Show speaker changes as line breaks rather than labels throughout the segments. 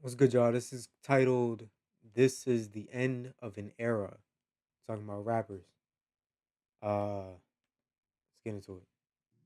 What's good, y'all? This is titled "This Is the End of an Era." Talking about rappers. Let's get into it.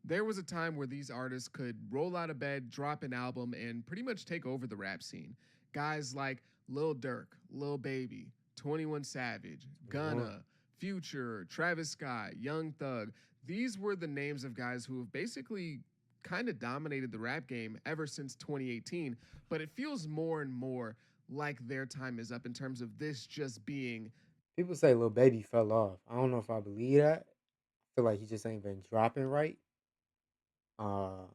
There was a time where these artists could roll out of bed, drop an album, and pretty much take over the rap scene. Guys like Lil Durk, Lil Baby, 21 Savage,
21.
Gunna, Future, Travis Scott, Young Thug. These were the names of guys who have basically kind of dominated the rap game ever since 2018. But it feels more and more like their time is up in terms of this just being
People say Lil Baby fell off. I don't know if I believe that. I feel like he just ain't been dropping right. Uh,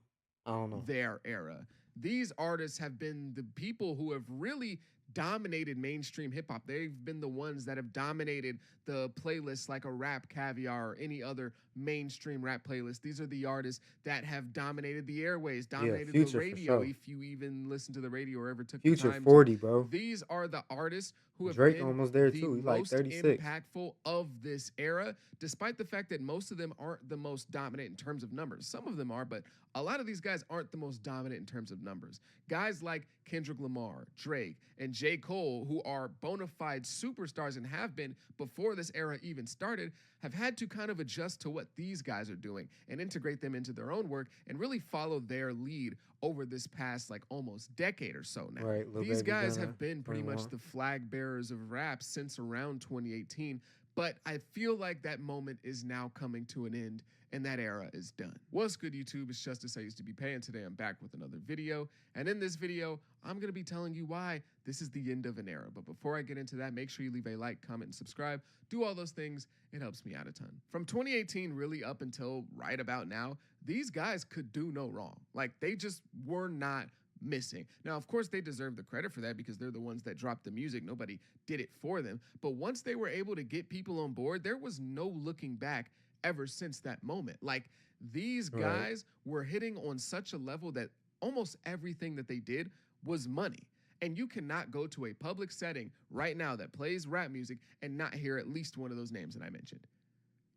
I don't know.
their era. These artists have been the people who have really dominated mainstream hip hop. They've been the ones that have dominated the playlists like a Rap Caviar or any other mainstream rap playlist. These are the artists that have dominated the airways,
Yeah,
dominated the
Future for
radio,
sure.
if you even listen to the radio or ever took the
Future
time to.
40, bro.
These are the artists who have
Drake
been
almost there
the
too. He like
most
36.
impactful of this era, despite the fact that most of them aren't the most dominant in terms of numbers. Some of them are, but a lot of these guys aren't the most dominant in terms of numbers. Guys like Kendrick Lamar, Drake, and J. Cole, who are bona fide superstars and have been before this era even started, have had to kind of adjust to what these guys are doing and integrate them into their own work and really follow their lead over this past like almost decade or so now.
Right, Lil
These
Baby
guys
Gunna,
have been pretty much
21.
the flag bearers of rap since around 2018, but I feel like that moment is now coming to an end and that era is done. What's good, YouTube? It's Justice I Used to Be Paying. Today I'm back with another video. And in this video, I'm going to be telling you why this is the end of an era. But before I get into that, make sure you leave a like, comment, and subscribe. Do all those things. It helps me out a ton. From 2018 really up until right about now, these guys could do no wrong. Like they just were not missing. Now, of course, they deserve the credit for that because they're the ones that dropped the music. Nobody did it for them. But once they were able to get people on board, there was no looking back ever since that moment. Like these
Right.
guys were hitting on such a level that almost everything that they did was money. And you cannot go to a public setting right now that plays rap music and not hear at least one of those names that I mentioned.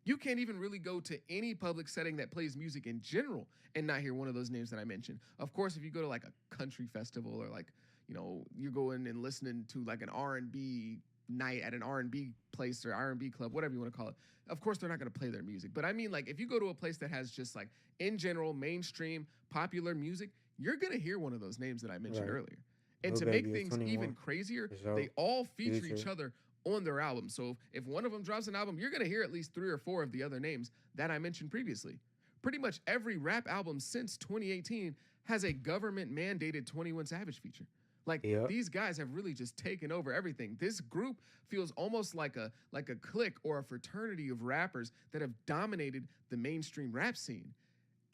You can't even really go to any public setting that plays music in general and not hear one of those names that I mentioned. Of course, if you go to like a country festival or like, you're going and listening to like an R&B night at an R&B place or R&B club, whatever you want to call it. Of course, they're not going to play their music. But I mean, like, if you go to a place that has just like in general mainstream popular music, you're going to hear one of those names that I mentioned
Right.
earlier. And
Lil
to make
Baby is
things even
21
crazier,
for sure.
they all feature each
Future.
other on their album. So if one of them drops an album, you're going to hear at least 3 or 4 of the other names that I mentioned previously. Pretty much every rap album since 2018 has a government mandated 21 Savage feature. Like
Yep.
these guys have really just taken over everything. This group feels almost like a clique or a fraternity of rappers that have dominated the mainstream rap scene.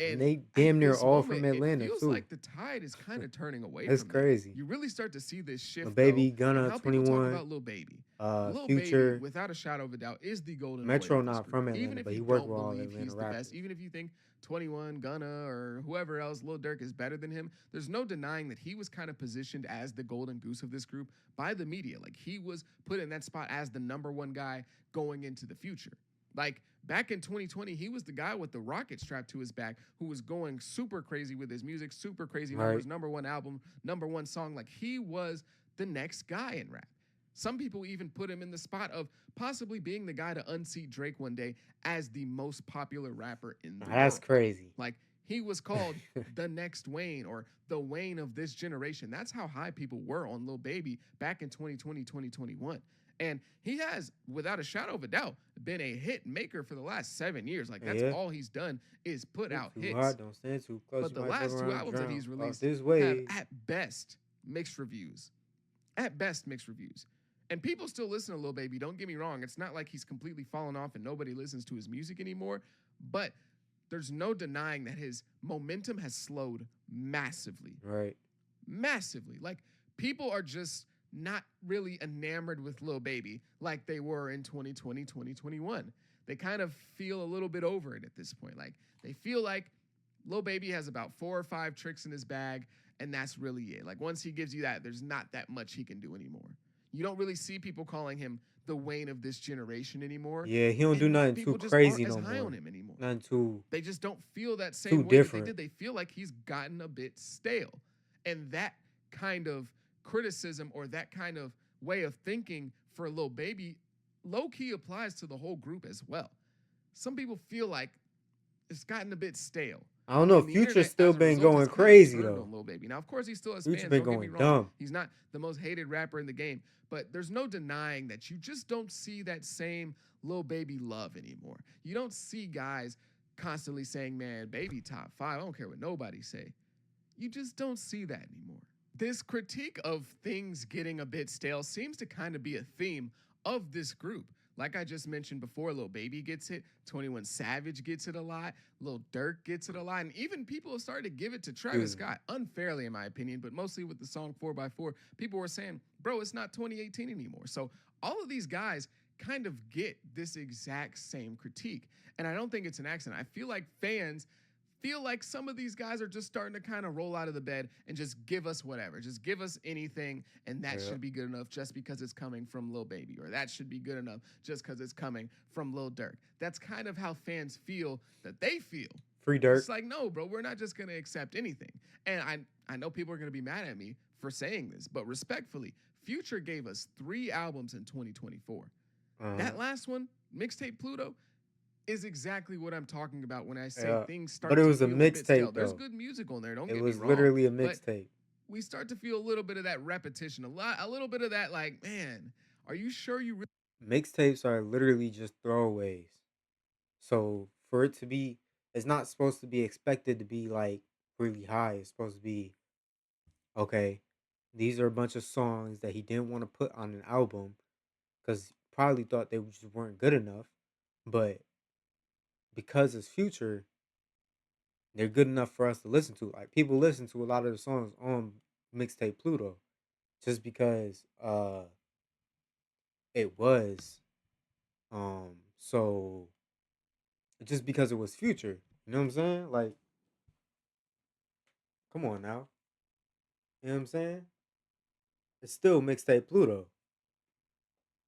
And
And
they
at
damn near
this
all
moment,
from
it
Atlanta
feels
too.
like the tide is kind of turning away
That's
from them.
crazy.
You really start to see this
Lil
shift, though,
Baby
in
Gunna,
how people talk
21.
about Lil Baby. Lil Baby,
Future.
without a shadow of a doubt, is the golden boy
Metro
of this
not
group.
from
Even
Atlanta,
if
but
you
he worked
don't
with all
believe
Atlanta
he's the best,
rappers.
even if you think 21, Gunna, or whoever else, Lil Durk is better than him, there's no denying that he was kind of positioned as the golden goose of this group by the media. Like he was put in that spot as the number one guy going into the future. Like back in 2020, he was the guy with the rocket strapped to his back who was going super crazy with his music, super crazy
Right.
numbers, number one album, number one song. Like he was the next guy in rap. Some people even put him in the spot of possibly being the guy to unseat Drake one day as the most popular rapper in the
That's
world.
crazy.
Like he was called the next Wayne or the Wayne of this generation. That's how high people were on Lil Baby back in 2020, 2021. And he has, without a shadow of a doubt, been a hit maker for the last 7 years. Like that's
Yeah.
all he's done is put
Shoot
out
too
hits.
hard, don't stand too close.
But
You
the
might fuck
last two
around and
albums that
drown.
he's
Off
released
this
have
way.
at best mixed reviews. At best mixed reviews. And people still listen to Lil Baby. Don't get me wrong. It's not like he's completely fallen off and nobody listens to his music anymore. But there's no denying that his momentum has slowed massively.
Right.
Massively. Like people are just not really enamored with Lil Baby like they were in 2020, 2021. They kind of feel a little bit over it at this point. Like they feel like Lil Baby has about 4 or 5 tricks in his bag, and that's really it. Like once he gives you that, there's not that much he can do anymore. You don't really see people calling him the Wayne of this generation anymore,
Yeah, he don't do
and
nothing too
people just
crazy
aren't as
no
high on
more.
him anymore.
Nothing too
They just don't feel that
too
same way that they
different.
did. They feel like he's gotten a bit stale. And that kind of criticism or that kind of way of thinking for Lil Baby low key applies to the whole group as well. Some people feel like it's gotten a bit stale.
I don't know.
And the
Future's
internet,
still
as a
been
result, has
going
kind of
crazy
turned
though.
on Lil Baby. Now, of course, he still has
Future
fans.
been
Don't get me
going
wrong.
dumb.
He's not the most hated rapper in the game, but there's no denying that you just don't see that same Lil Baby love anymore. You don't see guys constantly saying, man, Baby top 5. I don't care what nobody say. You just don't see that anymore. This critique of things getting a bit stale seems to kind of be a theme of this group. Like I just mentioned before, Lil Baby gets it, 21 Savage gets it a lot, Lil Durk gets it a lot, and even people have started to give it to Travis
Dude.
Scott, unfairly in my opinion, but mostly with the song 4x4. People were saying, bro, it's not 2018 anymore. So all of these guys kind of get this exact same critique. And I don't think it's an accident. I feel like fans feel like some of these guys are just starting to kind of roll out of the bed and just give us whatever. Just give us anything, and that
Yeah.
should be good enough just because it's coming from Lil Baby, or that should be good enough just because it's coming from Lil Durk. That's kind of how fans feel that they feel.
Free Durk.
It's like, no, bro, we're not just going to accept anything. And I know people are going to be mad at me for saying this, but respectfully, Future gave us 3 albums in 2024. That last one, Mixtape Pluto, is exactly what I'm talking about when I say
Yeah.
things start
But it
to
was a
feel a bit stale.
mixtape
There's
though.
good music on there, don't
It
get me
was
wrong.
literally a
But
mixtape.
we start to feel a little bit of that repetition, a little bit of that, like, man, are you sure you really
Mixtapes are literally just throwaways. So for it to be, it's not supposed to be expected to be like really high. It's supposed to be okay. These are a bunch of songs that he didn't want to put on an album because probably thought they just weren't good enough. But because it's Future, they're good enough for us to listen to. Like people listen to a lot of the songs on Mixtape Pluto just because it was so just because it was Future. You know what I'm saying? Like, come on now. You know what I'm saying? It's still Mixtape Pluto,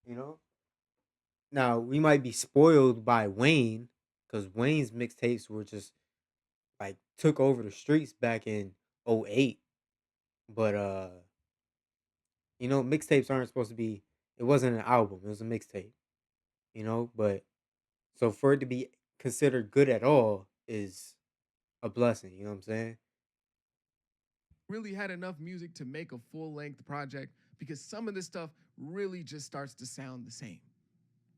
you know? Now we might be spoiled by Wayne, because Wayne's mixtapes were just like took over the streets back in '08. But you know, mixtapes aren't supposed to be, it wasn't an album, it was a mixtape, you know? But so for it to be considered good at all is a blessing, you know what I'm saying?
really had enough music to make a full-length project? Because some of this stuff really just starts to sound the same.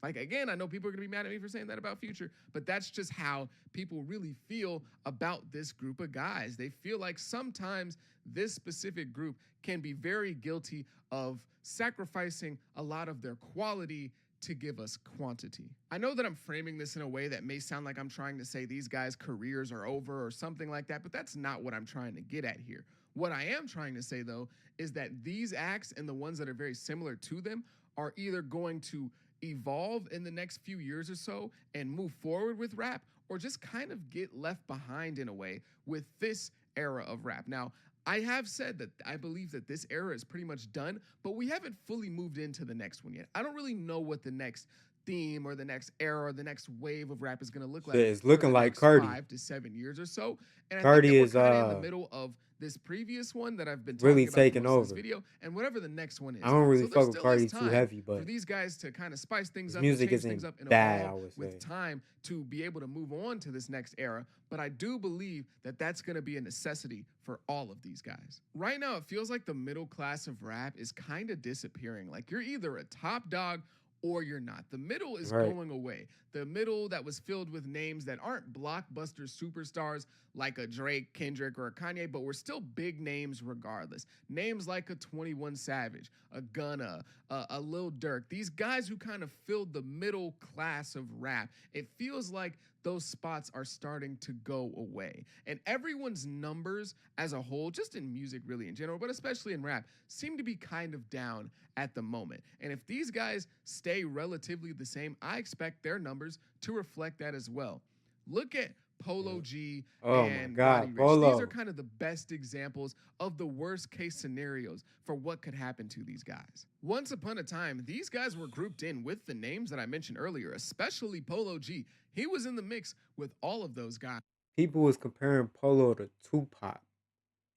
Like, again, I know people are gonna be mad at me for saying that about Future, but that's just how people really feel about this group of guys. They feel like sometimes this specific group can be very guilty of sacrificing a lot of their quality to give us quantity. I know that I'm framing this in a way that may sound like I'm trying to say these guys' careers are over or something like that, but that's not what I'm trying to get at here. What I am trying to say, though, is that these acts and the ones that are very similar to them are either going to evolve in the next few years or so and move forward with rap, or just kind of get left behind in a way with this era of rap. Now, I have said that I believe that this era is pretty much done, but we haven't fully moved into the next one yet. I don't really know what the next theme or the next era or the next wave of rap is going to look like
Shit, it's
for
looking
the
like
next
Cardi.
5 to 7 years or so. And I think
Cardi
that we're
is
kind of in the middle of this previous one that I've been
really
talking about for
taking
most of this
over.
video and whatever the next one
I
is.
don't really
So there
fuck with
still is
Cardi too
time
heavy,
for
but
these guys to kind of spice things
his
up and
music
change things
isn't
up and
bad, I
evolve
would
with
say.
time to be able to move on to this next era. But I do believe that that's going to be a necessity for all of these guys. Right now, it feels like the middle class of rap is kind of disappearing. Like you're either a top dog or you're not. The middle is
Right.
going away. The middle that was filled with names that aren't blockbuster superstars like a Drake, Kendrick, or a Kanye, but were still big names regardless. Names like a 21 Savage, a Gunna, a Lil Durk. These guys who kind of filled the middle class of rap. It feels like those spots are starting to go away. And everyone's numbers as a whole, just in music really in general, but especially in rap, seem to be kind of down at the moment. And if these guys stay relatively the same, I expect their numbers to reflect that as well. Look at Polo G
Oh my
and
God,
Roddy Ricch. These are
Polo.
kind of the best examples of the worst case scenarios for what could happen to these guys. Once upon a time, these guys were grouped in with the names that I mentioned earlier, especially Polo G. He was in the mix with all of those guys.
People was comparing Polo to Tupac.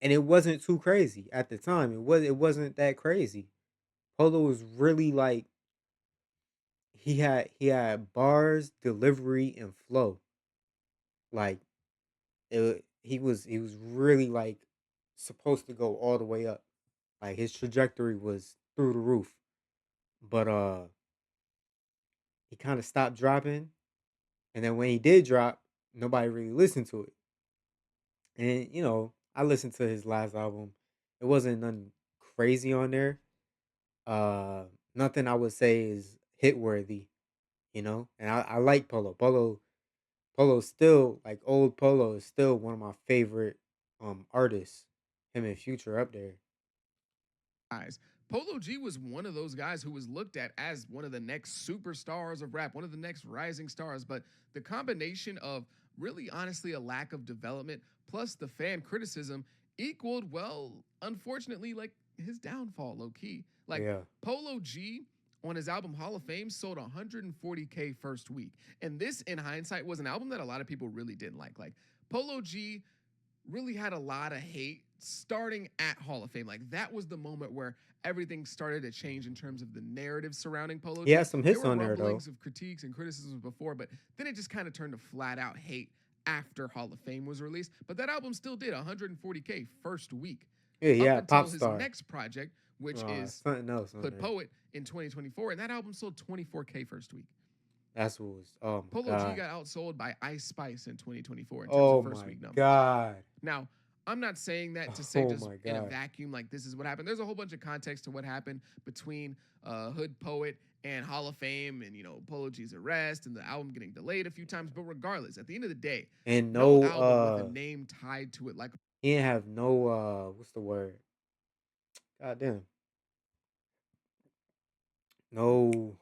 and it wasn't too crazy at the time. It wasn't that crazy. Polo was really like he had bars, delivery, and flow. Like he was really like supposed to go all the way up. Like his trajectory was through the roof. But he kind of stopped dropping, and then when he did drop, nobody really listened to it. And I listened to his last album. It wasn't nothing crazy on there. Uh, Nothing I would say is hit worthy. And I like Polo. Polo still like old Polo is still one of my favorite artists. Him and Future up there.
Guys. Polo G was one of those guys who was looked at as one of the next superstars of rap, one of the next rising stars. But the combination of really honestly a lack of development plus the fan criticism equaled, well, unfortunately, like his downfall, low key. Like
Yeah.
Polo G on his album Hall of Fame sold 140K first week. And this, in hindsight, was an album that a lot of people really didn't like. Like Polo G really had a lot of hate starting at Hall of Fame. Like that was the moment where everything started to change in terms of the narrative surrounding Polo
He
G.
has some
There
hits
were
on there though.
rumblings of critiques and criticisms before, but then it just kind of turned to flat out hate after Hall of Fame was released. But that album still did 140K first week
Yeah, he
up
had Pop
until his
Star.
next project, which is
Something else on
Hood
there.
Poet in 2024. And that album sold 24K first week.
That's what was. Oh my
Polo G
god.
got outsold by Ice Spice in 2024 in terms of
Oh
first
my
week numbers.
god.
Now, I'm not saying that to say
Oh
just
my
in a
god.
vacuum, like this is what happened. There's a whole bunch of context to what happened between Hood Poet and Hall of Fame and, Polo G's arrest and the album getting delayed a few times. But regardless, at the end of the day,
And
no
no,
album with a name tied to it like
he didn't have no, what's the word? God damn. No,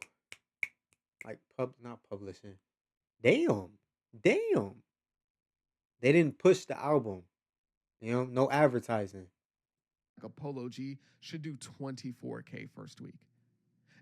like not publishing. Damn, damn. They didn't push the album. No advertising.
a Polo G should do 24K first week.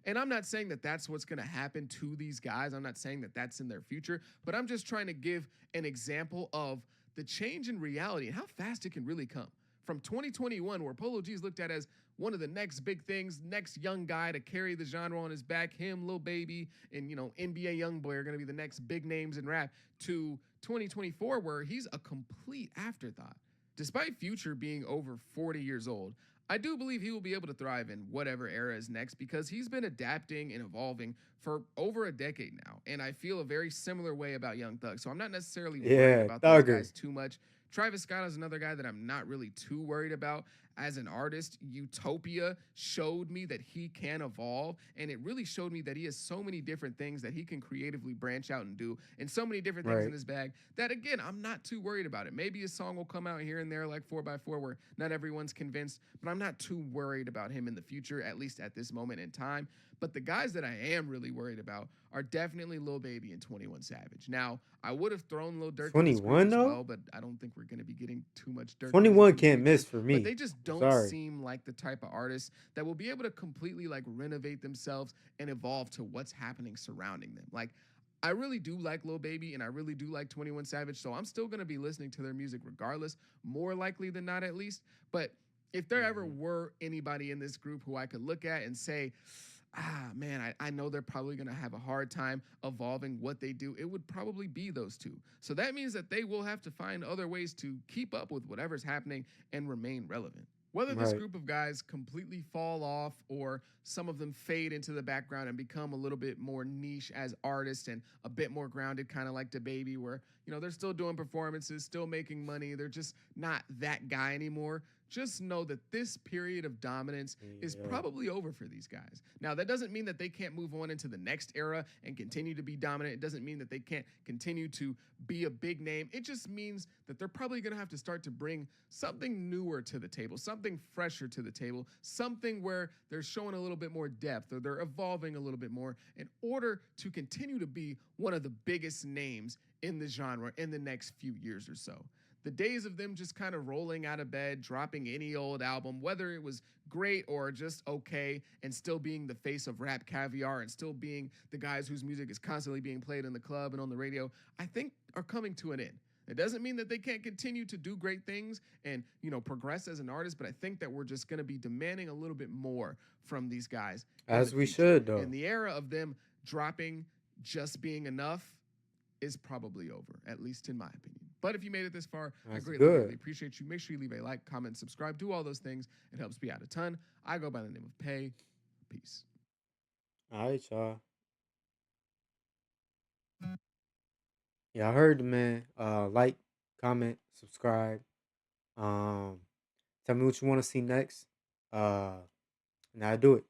And I'm not saying that that's what's going to happen to these guys. I'm not saying that that's in their future, but I'm just trying to give an example of the change in reality and how fast it can really come. From 2021, where Polo G is looked at as one of the next big things, next young guy to carry the genre on his back, him, Lil Baby, and NBA YoungBoy are going to be the next big names in rap, to 2024, where he's a complete afterthought. Despite Future being over 40 years old, I do believe he will be able to thrive in whatever era is next because he's been adapting and evolving for over a decade now. And I feel a very similar way about Young Thug. So I'm not necessarily worried
Yeah,
about those
Thugger.
guys too much. Travis Scott is another guy that I'm not really too worried about as an artist. Utopia showed me that he can evolve, and it really showed me that he has so many different things that he can creatively branch out and do, and so many different things in
Right.
his bag that, again, I'm not too worried about it. Maybe a song will come out here and there like 4x4 where not everyone's convinced, but I'm not too worried about him in the future, at least at this moment in time. But the guys that I am really worried about are definitely Lil Baby and 21 Savage. Now, I would have thrown Lil Durk in this group
21
as
though.
well, but I don't think we're going to be getting too much Durk music
21
in the
can't
future.
miss for
But
me.
they just
I'm
don't
sorry.
seem like the type of artists that will be able to completely like renovate themselves and evolve to what's happening surrounding them. Like, I really do like Lil Baby and I really do like 21 Savage, so I'm still going to be listening to their music regardless, more likely than not at least. But if there ever
Mhm.
were anybody in this group who I could look at and say, man, I know they're probably going to have a hard time evolving what they do, it would probably be those two. So that means that they will have to find other ways to keep up with whatever's happening and remain relevant. Whether this
Right.
group of guys completely fall off or some of them fade into the background and become a little bit more niche as artists and a bit more grounded, kind of like DaBaby, where, they're still doing performances, still making money. They're just not that guy anymore. Just know that this period of dominance is
Yeah.
probably over for these guys. Now, that doesn't mean that they can't move on into the next era and continue to be dominant. It doesn't mean that they can't continue to be a big name. It just means that they're probably going to have to start to bring something newer to the table, something fresher to the table, something where they're showing a little bit more depth or they're evolving a little bit more in order to continue to be one of the biggest names in the genre in the next few years or so. The days of them just kind of rolling out of bed, dropping any old album, whether it was great or just okay, and still being the face of Rap Caviar and still being the guys whose music is constantly being played in the club and on the radio, I think are coming to an end. It doesn't mean that they can't continue to do great things and, progress as an artist, but I think that we're just going to be demanding a little bit more from these guys in the
As we
future.
should,
And
though.
the era of them dropping just being enough is probably over, at least in my opinion. But if you made it this far, I
That's
greatly, greatly
good.
appreciate you. Make sure you leave a like, comment, subscribe, do all those things. It helps me out a ton. I go by the name of Pay. Peace.
All right, y'all. Yeah, I heard the man. Like, comment, subscribe. Um, Tell me what you want to see next. And I do it.